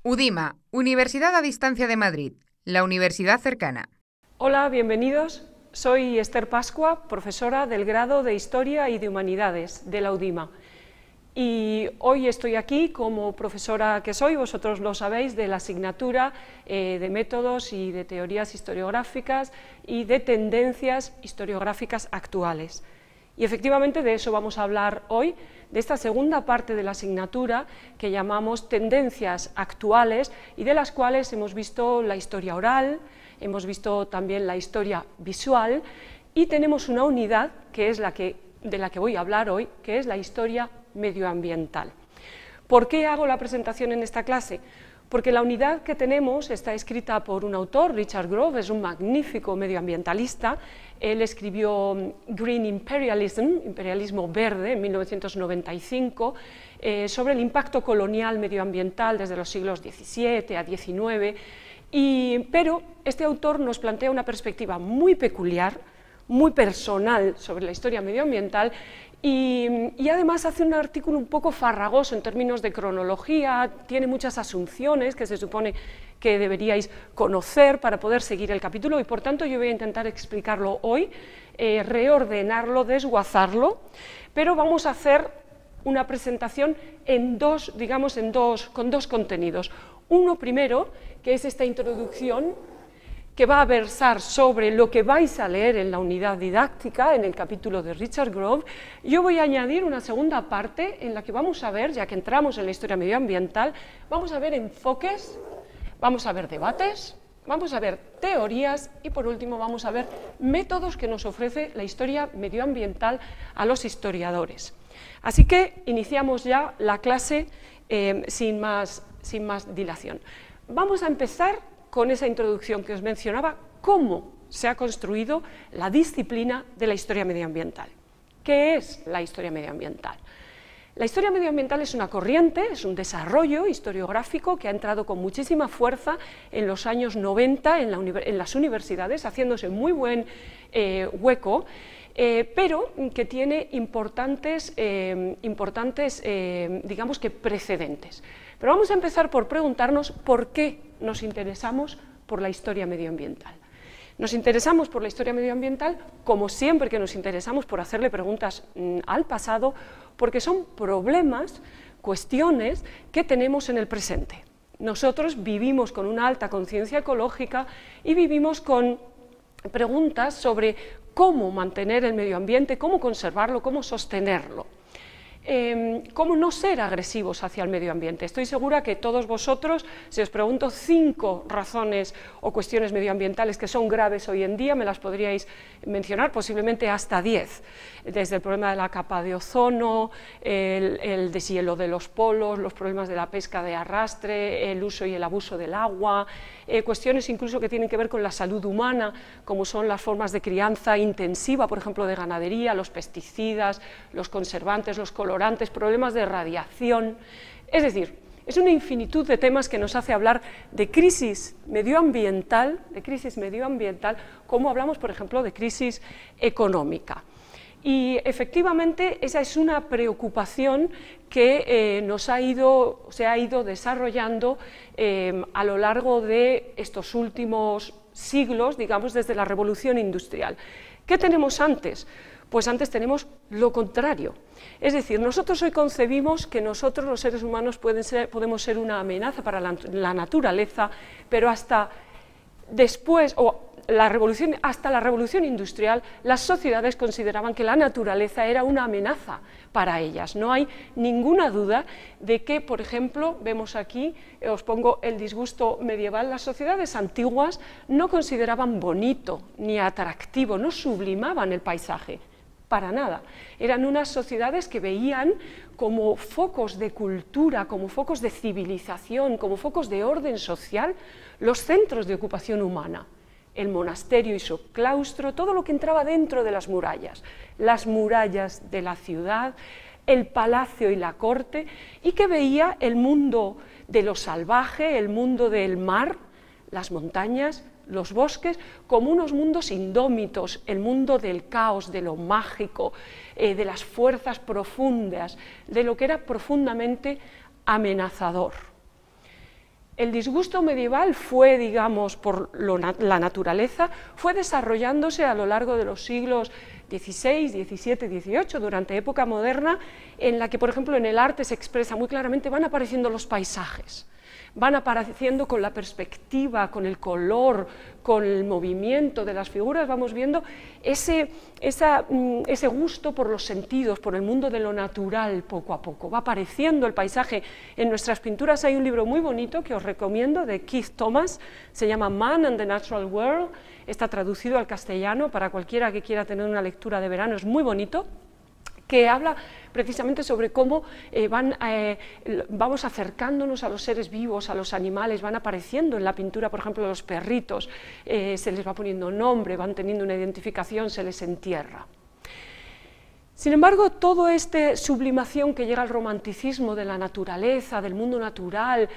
UDIMA, Universidad a Distancia de Madrid, la universidad cercana. Hola, bienvenidos. Soy Esther Pascua, profesora del grado de Historia y de Humanidades de la UDIMA. Y hoy estoy aquí como profesora que soy, vosotros lo sabéis, de la asignatura de métodos y de teorías historiográficas y de tendencias historiográficas actuales. Y efectivamente de eso vamos a hablar hoy, de esta segunda parte de la asignatura que llamamos tendencias actuales y de las cuales hemos visto la historia oral, hemos visto también la historia visual y tenemos una unidad que es de la que voy a hablar hoy, que es la historia medioambiental. ¿Por qué hago la presentación en esta clase? Porque la unidad que tenemos está escrita por un autor, Richard Grove, es un magnífico medioambientalista. Él escribió Green Imperialism, imperialismo verde, en 1995, sobre el impacto colonial medioambiental desde los siglos XVII a XIX, pero este autor nos plantea una perspectiva muy peculiar, muy personal sobre la historia medioambiental y además hace un artículo un poco farragoso en términos de cronología, tiene muchas asunciones que se supone que deberíais conocer para poder seguir el capítulo y por tanto yo voy a intentar explicarlo hoy, reordenarlo, desguazarlo, pero vamos a hacer una presentación con dos contenidos. Uno primero, que es esta introducción que va a versar sobre lo que vais a leer en la unidad didáctica, en el capítulo de Richard Grove. Yo voy a añadir una segunda parte en la que vamos a ver, ya que entramos en la historia medioambiental, vamos a ver enfoques, vamos a ver debates, vamos a ver teorías y por último vamos a ver métodos que nos ofrece la historia medioambiental a los historiadores. Así que iniciamos ya la clase sin más dilación. Vamos a empezar con esa introducción que os mencionaba, cómo se ha construido la disciplina de la historia medioambiental. ¿Qué es la historia medioambiental? La historia medioambiental es una corriente, es un desarrollo historiográfico que ha entrado con muchísima fuerza en los años 90 en las universidades, haciéndose muy buen hueco, pero que tiene importantes digamos que precedentes. Pero vamos a empezar por preguntarnos por qué nos interesamos por la historia medioambiental. Nos interesamos por la historia medioambiental, como siempre que nos interesamos por hacerle preguntas al pasado, porque son problemas, cuestiones que tenemos en el presente. Nosotros vivimos con una alta conciencia ecológica y vivimos con preguntas sobre cómo mantener el medio ambiente, cómo conservarlo, cómo sostenerlo. ¿Cómo no ser agresivos hacia el medio ambiente? Estoy segura que todos vosotros, si os pregunto 5 razones o cuestiones medioambientales que son graves hoy en día, me las podríais mencionar, posiblemente hasta 10, desde el problema de la capa de ozono, el deshielo de los polos, los problemas de la pesca de arrastre, el uso y el abuso del agua, cuestiones incluso que tienen que ver con la salud humana, como son las formas de crianza intensiva, por ejemplo, de ganadería, los pesticidas, los conservantes, los colorantes, problemas de radiación. Es decir, es una infinitud de temas que nos hace hablar de crisis medioambiental, como hablamos, por ejemplo, de crisis económica. Y efectivamente esa es una preocupación que se ha ido desarrollando a lo largo de estos últimos siglos, digamos desde la Revolución Industrial. ¿Qué tenemos antes? Pues antes tenemos lo contrario. Es decir, nosotros hoy concebimos que nosotros los seres humanos podemos ser una amenaza para la naturaleza, pero hasta después, hasta la Revolución Industrial, las sociedades consideraban que la naturaleza era una amenaza para ellas. No hay ninguna duda de que, por ejemplo, vemos aquí, os pongo el disgusto medieval, las sociedades antiguas no consideraban bonito ni atractivo, no sublimaban el paisaje, para nada. Eran unas sociedades que veían como focos de cultura, como focos de civilización, como focos de orden social, los centros de ocupación humana. El monasterio y su claustro, todo lo que entraba dentro de las murallas de la ciudad, el palacio y la corte, y que veía el mundo de lo salvaje, el mundo del mar, las montañas, los bosques, como unos mundos indómitos, el mundo del caos, de lo mágico, de las fuerzas profundas, de lo que era profundamente amenazador. El disgusto medieval fue, digamos, por la naturaleza, fue desarrollándose a lo largo de los siglos XVI, XVII, XVIII, durante época moderna, en la que, por ejemplo, en el arte se expresa muy claramente, van apareciendo los paisajes, van apareciendo con la perspectiva, con el color, con el movimiento de las figuras, vamos viendo ese gusto por los sentidos, por el mundo de lo natural poco a poco. Va apareciendo el paisaje. En nuestras pinturas hay un libro muy bonito que os recomiendo, de Keith Thomas, se llama Man and the Natural World, está traducido al castellano para cualquiera que quiera tener una lectura de verano, es muy bonito, que habla precisamente sobre cómo vamos acercándonos a los seres vivos, a los animales, van apareciendo en la pintura, por ejemplo, los perritos, se les va poniendo nombre, van teniendo una identificación, se les entierra. Sin embargo, toda esta sublimación que llega al romanticismo de la naturaleza, del mundo natural,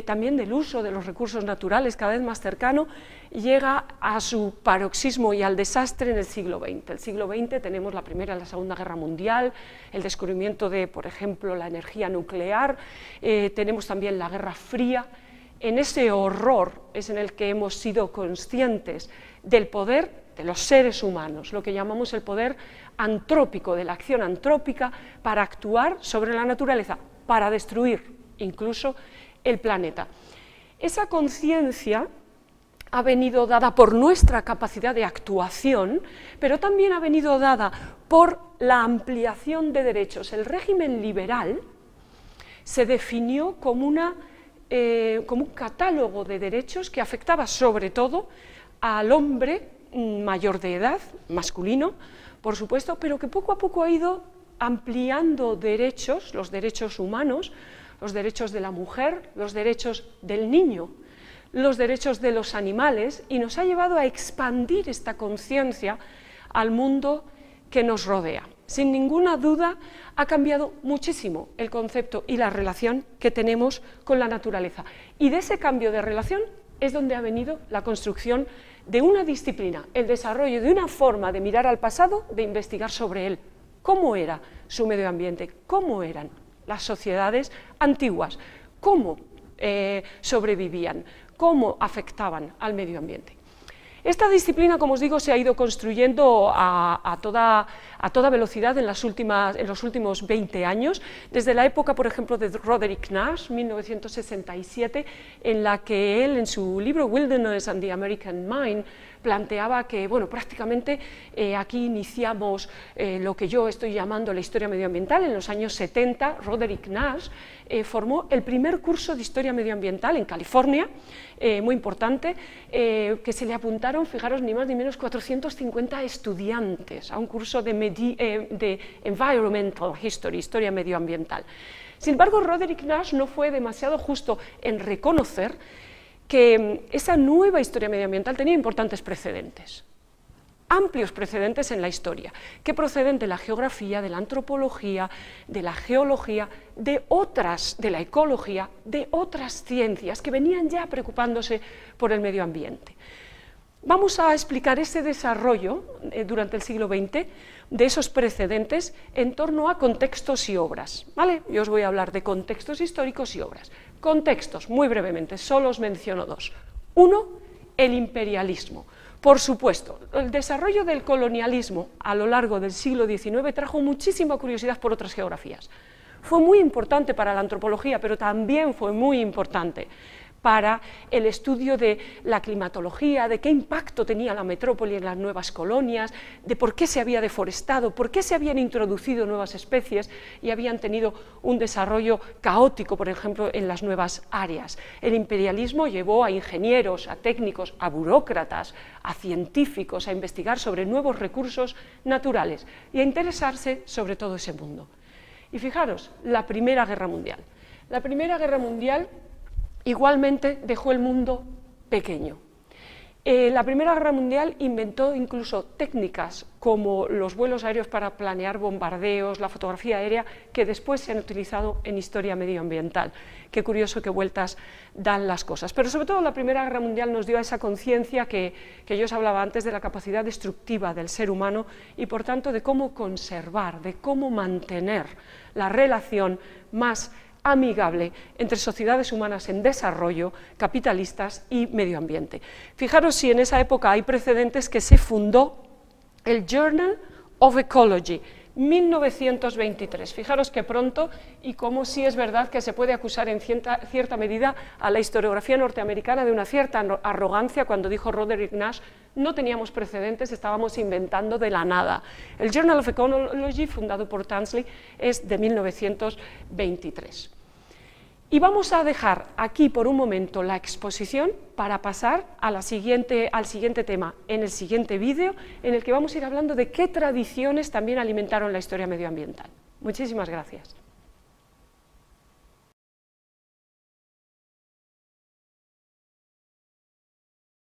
también del uso de los recursos naturales cada vez más cercano, llega a su paroxismo y al desastre en el siglo XX. El siglo XX tenemos la Primera y la Segunda Guerra Mundial, el descubrimiento de, por ejemplo, la energía nuclear, tenemos también la Guerra Fría. En ese horror es en el que hemos sido conscientes del poder de los seres humanos, lo que llamamos el poder antrópico, de la acción antrópica para actuar sobre la naturaleza, para destruir incluso el planeta. Esa conciencia ha venido dada por nuestra capacidad de actuación, pero también ha venido dada por la ampliación de derechos. El régimen liberal se definió como un catálogo de derechos que afectaba sobre todo al hombre mayor de edad, masculino, por supuesto, pero que poco a poco ha ido ampliando derechos, los derechos humanos, los derechos de la mujer, los derechos del niño, los derechos de los animales, y nos ha llevado a expandir esta conciencia al mundo que nos rodea. Sin ninguna duda ha cambiado muchísimo el concepto y la relación que tenemos con la naturaleza, y de ese cambio de relación es donde ha venido la construcción de una disciplina, el desarrollo de una forma de mirar al pasado, de investigar sobre él, cómo era su medio ambiente, cómo eran las sociedades antiguas, cómo sobrevivían, cómo afectaban al medio ambiente. Esta disciplina, como os digo, se ha ido construyendo a toda velocidad en los últimos 20 años, desde la época, por ejemplo, de Roderick Nash, 1967, en la que él, en su libro Wilderness and the American Mind, planteaba que, bueno, prácticamente aquí iniciamos lo que yo estoy llamando la historia medioambiental. En los años 70, Roderick Nash formó el primer curso de historia medioambiental en California, muy importante, que se le apuntaron, fijaros, ni más ni menos 450 estudiantes a un curso de Environmental History, historia medioambiental. Sin embargo, Roderick Nash no fue demasiado justo en reconocer que esa nueva historia medioambiental tenía importantes precedentes, amplios precedentes en la historia, que proceden de la geografía, de la antropología, de la geología, de la ecología, de otras ciencias que venían ya preocupándose por el medio ambiente. Vamos a explicar ese desarrollo durante el siglo XX, de esos precedentes, en torno a contextos y obras, ¿vale? Yo os voy a hablar de contextos históricos y obras. Contextos, muy brevemente, solo os menciono dos. Uno, el imperialismo. Por supuesto, el desarrollo del colonialismo a lo largo del siglo XIX trajo muchísima curiosidad por otras geografías. Fue muy importante para la antropología, pero también fue muy importante para el estudio de la climatología, de qué impacto tenía la metrópoli en las nuevas colonias, de por qué se había deforestado, por qué se habían introducido nuevas especies y habían tenido un desarrollo caótico, por ejemplo, en las nuevas áreas. El imperialismo llevó a ingenieros, a técnicos, a burócratas, a científicos a investigar sobre nuevos recursos naturales y a interesarse sobre todo ese mundo. Y fijaros, la Primera Guerra Mundial. La Primera Guerra Mundial igualmente dejó el mundo pequeño. La Primera Guerra Mundial inventó incluso técnicas como los vuelos aéreos para planear bombardeos, la fotografía aérea, que después se han utilizado en historia medioambiental. Qué curioso qué vueltas dan las cosas. Pero sobre todo la Primera Guerra Mundial nos dio esa conciencia que yo os hablaba antes, de la capacidad destructiva del ser humano y por tanto de cómo conservar, de cómo mantener la relación más amigable entre sociedades humanas en desarrollo, capitalistas y medio ambiente. Fijaros si en esa época hay precedentes que se fundó el Journal of Ecology, 1923. Fijaros que pronto, y cómo sí es verdad que se puede acusar en cierta medida a la historiografía norteamericana de una cierta arrogancia cuando dijo Roderick Nash, no teníamos precedentes, estábamos inventando de la nada. El Journal of Ecology, fundado por Tansley, es de 1923. Y vamos a dejar aquí por un momento la exposición para pasar a al siguiente tema en el siguiente vídeo, en el que vamos a ir hablando de qué tradiciones también alimentaron la historia medioambiental. Muchísimas gracias.